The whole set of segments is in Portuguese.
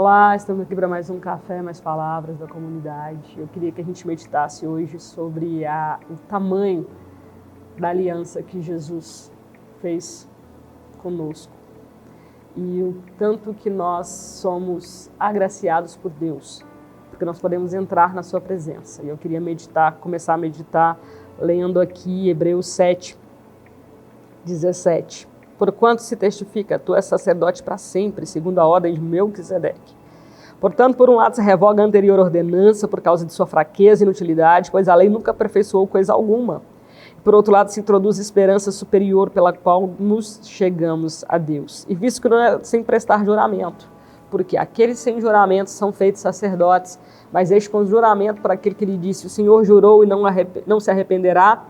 Olá, estamos aqui para mais um Café Mais Palavras da comunidade. Eu queria que a gente meditasse hoje sobre o tamanho da aliança que Jesus fez conosco e o tanto que nós somos agraciados por Deus, porque nós podemos entrar na sua presença. E eu queria começar a meditar lendo aqui Hebreus 7, 17. Porquanto se testifica, tu és sacerdote para sempre, segundo a ordem de Melquisedeque. Portanto, por um lado se revoga a anterior ordenança por causa de sua fraqueza e inutilidade, pois a lei nunca aperfeiçoou coisa alguma. Por outro lado, se introduz esperança superior pela qual nos chegamos a Deus. E visto que não é sem prestar juramento, porque aqueles sem juramento são feitos sacerdotes, mas este com juramento para aquele que lhe disse, o Senhor jurou e não se arrependerá,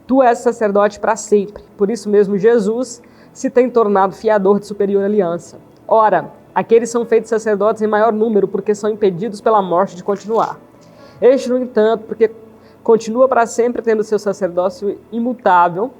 tu és sacerdote para sempre. Por isso mesmo Jesus se tem tornado fiador de superior aliança. Ora, aqueles são feitos sacerdotes em maior número, porque são impedidos pela morte de continuar. Este, no entanto, porque continua para sempre tendo seu sacerdócio imutável,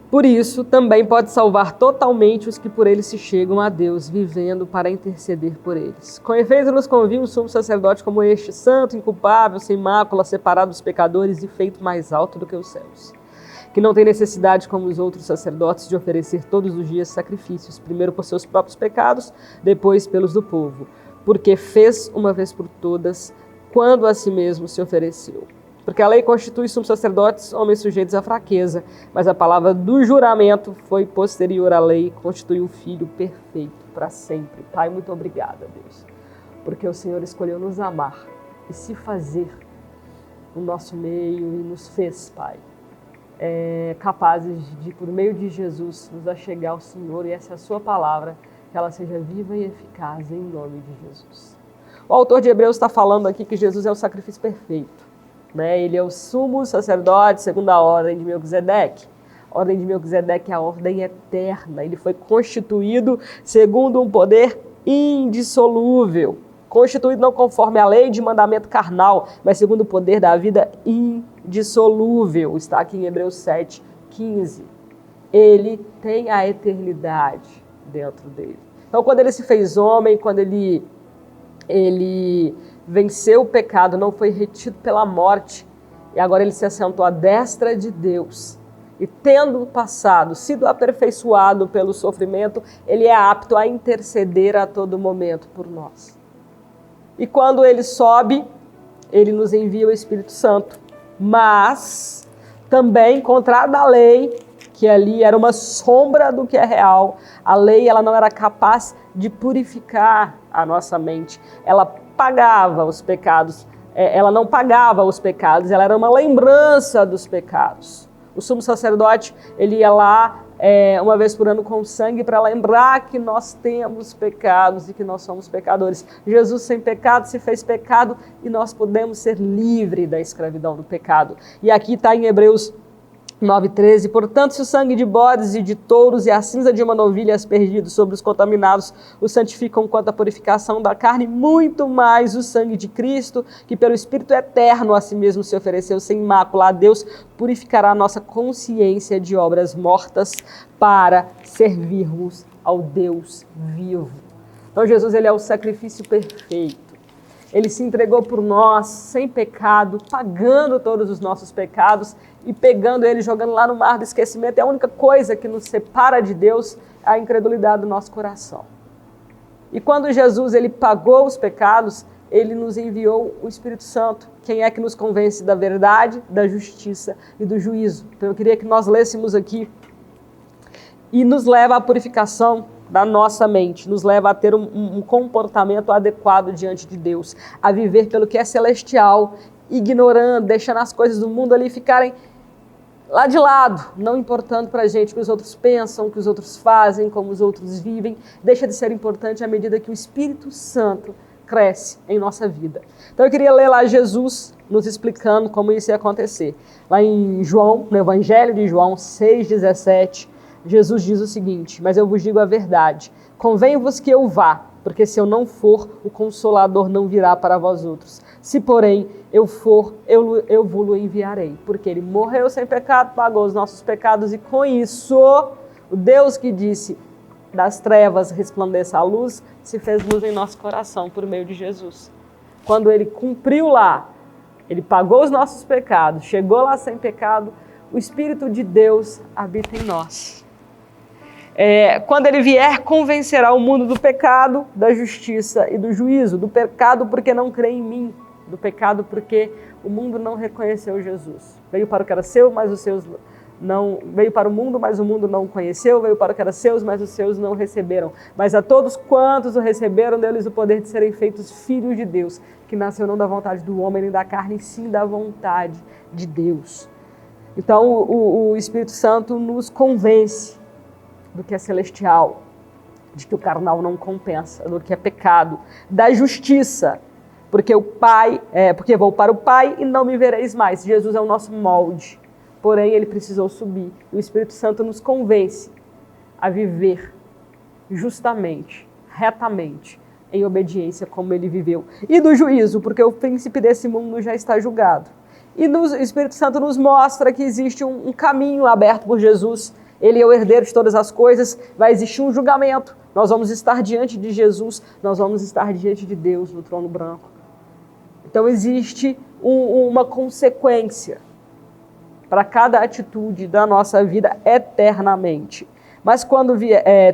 por isso também pode salvar totalmente os que por ele se chegam a Deus, vivendo para interceder por eles. Com efeito, nos convém um sumo sacerdote como este, santo, inculpável, sem mácula, separado dos pecadores e feito mais alto do que os céus, que não tem necessidade, como os outros sacerdotes, de oferecer todos os dias sacrifícios, primeiro por seus próprios pecados, depois pelos do povo, porque fez uma vez por todas, quando a si mesmo se ofereceu. Porque a lei constitui sumos sacerdotes, homens sujeitos à fraqueza, mas a palavra do juramento foi posterior à lei e constitui um filho perfeito para sempre. Pai, muito obrigada, Deus, porque o Senhor escolheu nos amar e se fazer no nosso meio e nos fez, Pai, capazes de, por meio de Jesus, nos achegar ao Senhor, e essa é a sua palavra, que ela seja viva e eficaz em nome de Jesus. O autor de Hebreus está falando aqui que Jesus é o sacrifício perfeito, né? Ele é o sumo sacerdote segundo a ordem de Melquisedeque. A ordem de Melquisedeque é a ordem eterna, ele foi constituído segundo um poder indissolúvel, constituído não conforme a lei de mandamento carnal, mas segundo o poder da vida indissolúvel. Está aqui em Hebreus 7, 15. Ele tem a eternidade dentro dele. Então, quando ele se fez homem, quando ele venceu o pecado, não foi retido pela morte, e agora ele se assentou à destra de Deus. E tendo passado, sido aperfeiçoado pelo sofrimento, ele é apto a interceder a todo momento por nós. E quando ele sobe, ele nos envia o Espírito Santo. Mas também, contrário da lei, que ali era uma sombra do que é real, a lei ela não era capaz de purificar a nossa mente. Ela pagava os pecados, ela não pagava os pecados, ela era uma lembrança dos pecados. O sumo sacerdote, ele ia lá uma vez por ano com sangue para lembrar que nós temos pecados e que nós somos pecadores. Jesus sem pecado se fez pecado e nós podemos ser livres da escravidão do pecado. E aqui está em Hebreus 9:13, portanto, se o sangue de bodes e de touros e a cinza de uma novilha aspergidos sobre os contaminados os santificam quanto à purificação da carne, muito mais o sangue de Cristo, que pelo Espírito eterno a si mesmo se ofereceu sem mácula a Deus, purificará a nossa consciência de obras mortas para servirmos ao Deus vivo. Então Jesus, ele é o sacrifício perfeito. Ele se entregou por nós, sem pecado, pagando todos os nossos pecados e pegando ele, jogando lá no mar do esquecimento. É a única coisa que nos separa de Deus, é a incredulidade do nosso coração. E quando Jesus ele pagou os pecados, ele nos enviou o Espírito Santo. Quem é que nos convence da verdade, da justiça e do juízo? Então eu queria que nós lêssemos aqui e nos leva à purificação da nossa mente, nos leva a ter um comportamento adequado diante de Deus, a viver pelo que é celestial, ignorando, deixando as coisas do mundo ali ficarem lá de lado, não importando para a gente o que os outros pensam, o que os outros fazem, como os outros vivem. Deixa de ser importante à medida que o Espírito Santo cresce em nossa vida. Então eu queria ler lá Jesus nos explicando como isso ia acontecer. Lá em João, no Evangelho de João 6,17, Jesus diz o seguinte: mas eu vos digo a verdade, convém-vos que eu vá, porque se eu não for, o Consolador não virá para vós outros. Se, porém, eu for, eu vos enviarei, porque ele morreu sem pecado, pagou os nossos pecados, e com isso, o Deus que disse, das trevas resplandeça a luz, se fez luz em nosso coração por meio de Jesus. Quando ele cumpriu lá, ele pagou os nossos pecados, chegou lá sem pecado, o Espírito de Deus habita em nós. Quando ele vier, convencerá o mundo do pecado, da justiça e do juízo. Do pecado porque não crê em mim, do pecado porque o mundo não reconheceu Jesus. Veio para o que era seu, mas os seus não... Veio para o mundo, mas o mundo não o conheceu. Veio para o que era seus, mas os seus não receberam. Mas a todos quantos o receberam, deu-lhes o poder de serem feitos filhos de Deus, que nasceu não da vontade do homem nem da carne, e sim da vontade de Deus. Então o Espírito Santo nos convence do que é celestial, de que o carnal não compensa, do que é pecado, da justiça, porque vou para o Pai e não me vereis mais. Jesus é o nosso molde, porém ele precisou subir. E o Espírito Santo nos convence a viver justamente, retamente, em obediência como ele viveu. E do juízo, porque o príncipe desse mundo já está julgado. E o Espírito Santo nos mostra que existe um caminho aberto por Jesus. Ele é o herdeiro de todas as coisas, vai existir um julgamento. Nós vamos estar diante de Jesus, nós vamos estar diante de Deus no trono branco. Então existe uma consequência para cada atitude da nossa vida eternamente. Mas quando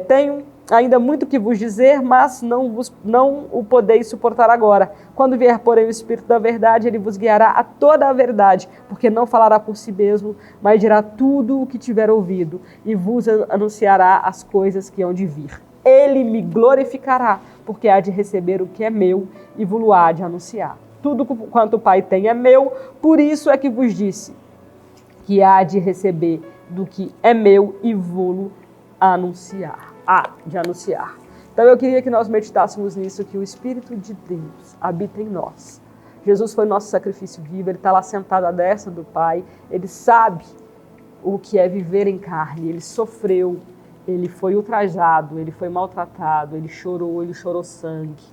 tenho ainda muito que vos dizer, mas não o podeis suportar agora. Quando vier, porém, o Espírito da verdade, ele vos guiará a toda a verdade, porque não falará por si mesmo, mas dirá tudo o que tiver ouvido, e vos anunciará as coisas que hão de vir. Ele me glorificará, porque há de receber o que é meu, e vos há de anunciar. Tudo quanto o Pai tem é meu, por isso é que vos disse, que há de receber do que é meu, e vos anunciar. Então eu queria que nós meditássemos nisso, que o Espírito de Deus habita em nós. Jesus foi nosso sacrifício vivo, ele está lá sentado à destra do Pai, ele sabe o que é viver em carne, ele sofreu, ele foi ultrajado, ele foi maltratado, ele chorou sangue,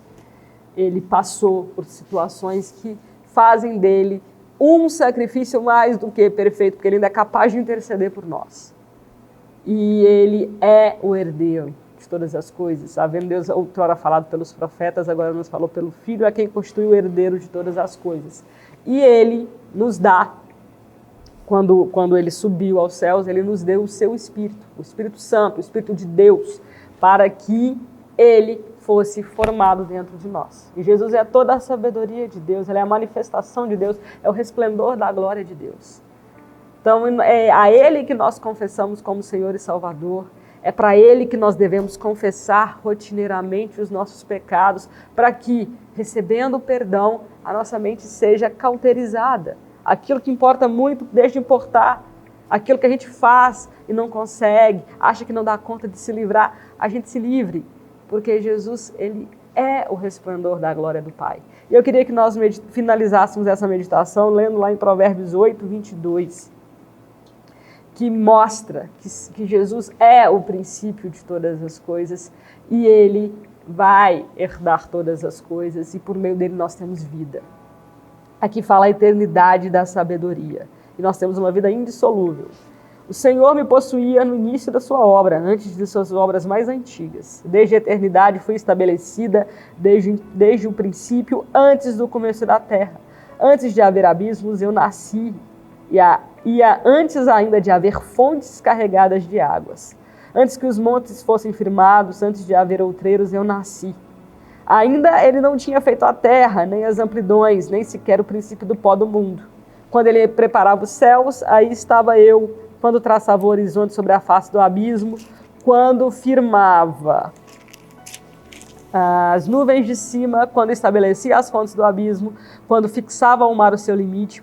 ele passou por situações que fazem dele um sacrifício mais do que perfeito, porque ele ainda é capaz de interceder por nós. E ele é o herdeiro de todas as coisas. Havendo Deus outrora falado pelos profetas, agora nos falou pelo Filho, é quem constitui o herdeiro de todas as coisas. E ele nos dá, quando ele subiu aos céus, ele nos deu o seu Espírito, o Espírito Santo, o Espírito de Deus, para que ele fosse formado dentro de nós. E Jesus é toda a sabedoria de Deus, ele é a manifestação de Deus, é o resplendor da glória de Deus. Então, é a Ele que nós confessamos como Senhor e Salvador, é para Ele que nós devemos confessar rotineiramente os nossos pecados, para que, recebendo o perdão, a nossa mente seja cauterizada. Aquilo que importa muito, deixa de importar. Aquilo que a gente faz e não consegue, acha que não dá conta de se livrar, a gente se livre, porque Jesus, Ele é o resplendor da glória do Pai. E eu queria que nós finalizássemos essa meditação lendo lá em Provérbios 8, 22, que mostra que Jesus é o princípio de todas as coisas e Ele vai herdar todas as coisas e por meio dele nós temos vida. Aqui fala a eternidade da sabedoria e nós temos uma vida indissolúvel. O Senhor me possuía no início da sua obra, antes de suas obras mais antigas. Desde a eternidade fui estabelecida, desde o princípio, antes do começo da terra. Antes de haver abismos, eu nasci e antes ainda de haver fontes carregadas de águas. Antes que os montes fossem firmados, antes de haver outreiros, eu nasci. Ainda ele não tinha feito a terra, nem as amplidões, nem sequer o princípio do pó do mundo. Quando ele preparava os céus, aí estava eu. Quando traçava o horizonte sobre a face do abismo, quando firmava as nuvens de cima, quando estabelecia as fontes do abismo, quando fixava ao mar o seu limite,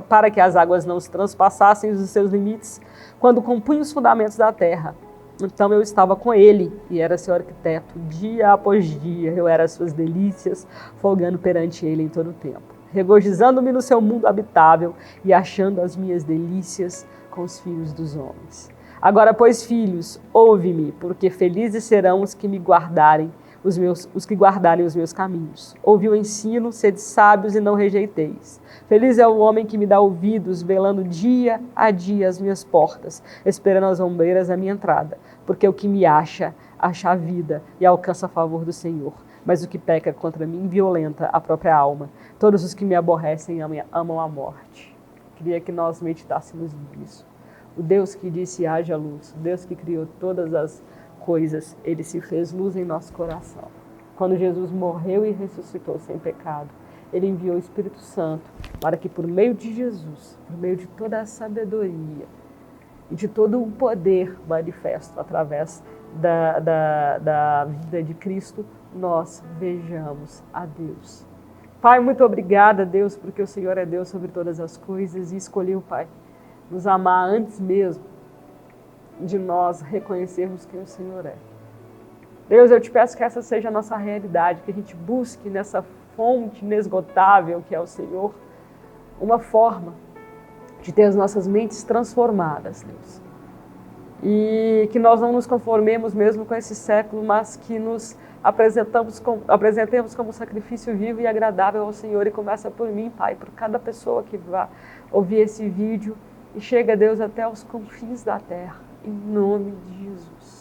para que as águas não se transpassassem os seus limites, quando compunha os fundamentos da terra. Então eu estava com ele e era seu arquiteto, dia após dia, eu era suas delícias, folgando perante ele em todo o tempo, regozijando-me no seu mundo habitável e achando as minhas delícias com os filhos dos homens. Agora, pois, filhos, ouve-me, porque felizes serão os que me guardarem, os que guardarem os meus caminhos. Ouvi o ensino, sede sábios e não rejeiteis. Feliz é o homem que me dá ouvidos, velando dia a dia as minhas portas, esperando as ombreiras à minha entrada. Porque o que me acha a vida e alcança a favor do Senhor. Mas o que peca contra mim violenta a própria alma. Todos os que me aborrecem amam a morte. Queria que nós meditássemos nisso. O Deus que disse haja luz, o Deus que criou todas as coisas, Ele se fez luz em nosso coração. Quando Jesus morreu e ressuscitou sem pecado, Ele enviou o Espírito Santo para que por meio de Jesus, por meio de toda a sabedoria e de todo o poder manifesto através da vida de Cristo, nós vejamos a Deus. Pai, muito obrigada, Deus, porque o Senhor é Deus sobre todas as coisas e escolheu, Pai, nos amar antes mesmo de nós reconhecermos quem o Senhor é. Deus, eu te peço que essa seja a nossa realidade, que a gente busque nessa fonte inesgotável que é o Senhor, uma forma de ter as nossas mentes transformadas, Deus. E que nós não nos conformemos mesmo com esse século, mas que nos apresentemos como sacrifício vivo e agradável ao Senhor. E começa por mim, Pai, por cada pessoa que vai ouvir esse vídeo e chega, Deus, até os confins da terra. Em nome de Jesus.